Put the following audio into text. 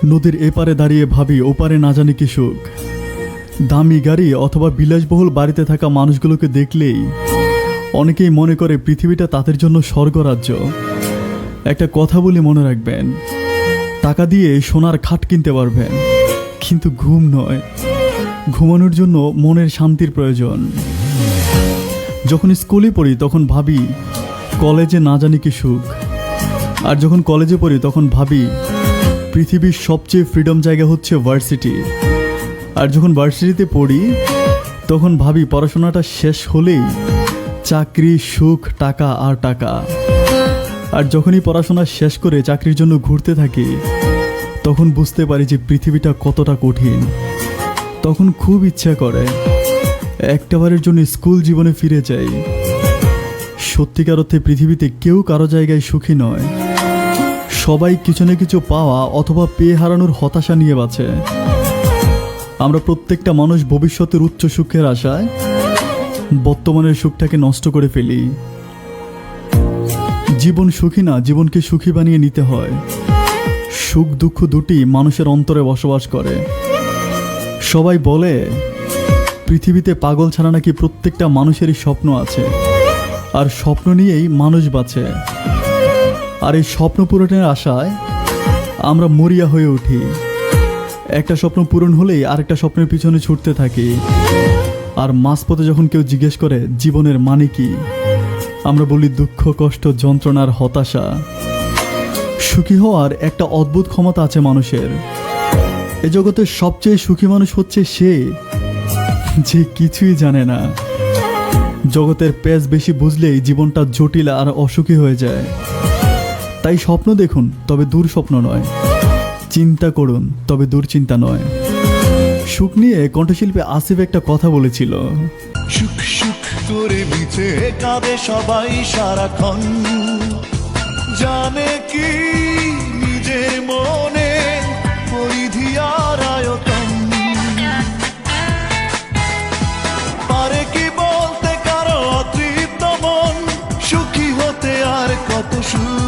নদীর এপারে দাঁড়িয়ে ভাবি ওপারে না জানি কি সুখ। দামি গাড়ি অথবা বিলাসবহুল বাড়িতে থাকা মানুষগুলোকে দেখলেই অনেকেই মনে করে পৃথিবীটা তাদের জন্য স্বর্গরাজ্য। একটা কথা বলে মনে রাখবেন, টাকা দিয়ে সোনার খাট কিনতে পারবেন, কিন্তু ঘুম নয়। ঘুমানোর জন্য মনের শান্তির প্রয়োজন। যখন স্কুলে পড়ি তখন ভাবি কলেজে না জানি কি সুখ, আর যখন কলেজে পড়ি তখন ভাবি পৃথিবীর সবচেয়ে ফ্রিডম জায়গা হচ্ছে ভার্সিটি। আর যখন ভার্সিটিতে পড়ি তখন ভাবি পড়াশোনাটা শেষ হলেই চাকরি, সুখ, টাকা আর টাকা। আর যখনই পড়াশোনা শেষ করে চাকরির জন্য ঘুরতে থাকি তখন বুঝতে পারি যে পৃথিবীটা কতটা কঠিন। তখন খুব ইচ্ছা করে একটাবারের জন্য স্কুল জীবনে ফিরে যাই। সত্যিকার অর্থে পৃথিবীতে কেউ কারো জায়গায় সুখী নয়। সবাই কিছু না কিছু পাওয়া অথবা পেয়ে হারানোর হতাশা নিয়ে বাঁচে। আমরা প্রত্যেকটা মানুষ ভবিষ্যতের উচ্চ সুখের আশায় বর্তমানের সুখটাকে নষ্ট করে ফেলি। জীবন সুখী না, জীবনকে সুখী বানিয়ে নিতে হয়। সুখ দুঃখ দুটি মানুষের অন্তরে বসবাস করে। সবাই বলে পৃথিবীতে পাগল ছাড়া নাকি প্রত্যেকটা মানুষেরই স্বপ্ন আছে, আর স্বপ্ন নিয়েই মানুষ বাঁচে। আর এই স্বপ্ন পূরণের আশায় আমরা মরিয়া হয়ে উঠি। একটা স্বপ্ন পূরণ হলেই আরেকটা স্বপ্নের পিছনে ছুটতে থাকি। আর মাঝপথে যখন কেউ জিজ্ঞেস করে জীবনের মানে কি, আমরা বলি দুঃখ, কষ্ট, যন্ত্রণার, হতাশা। সুখী হওয়ার একটা অদ্ভুত ক্ষমতা আছে মানুষের। এ জগতের সবচেয়ে সুখী মানুষ হচ্ছে সে যে কিছুই জানে না। জগতের পেঁচ বেশি বুঝলেই জীবনটা জটিল আর অসুখী হয়ে যায়। তাই স্বপ্ন দেখুন, তবে দূর স্বপ্ন নয়। চিন্তা করুন, তবে দুশ্চিন্তা নয়। সুখ নিয়ে কণ্ঠশিল্পী আসিফ একটা কথা বলেছিল, সুখ সুখ করে বিছে কাঁদে সবাই সারাক্ষণ, জানে কি নিজের মনে পরিধি আর আয়তন, পারে কি বলতে কারো অতৃপ্ত মন, সুখী হতে আর কত সুখ।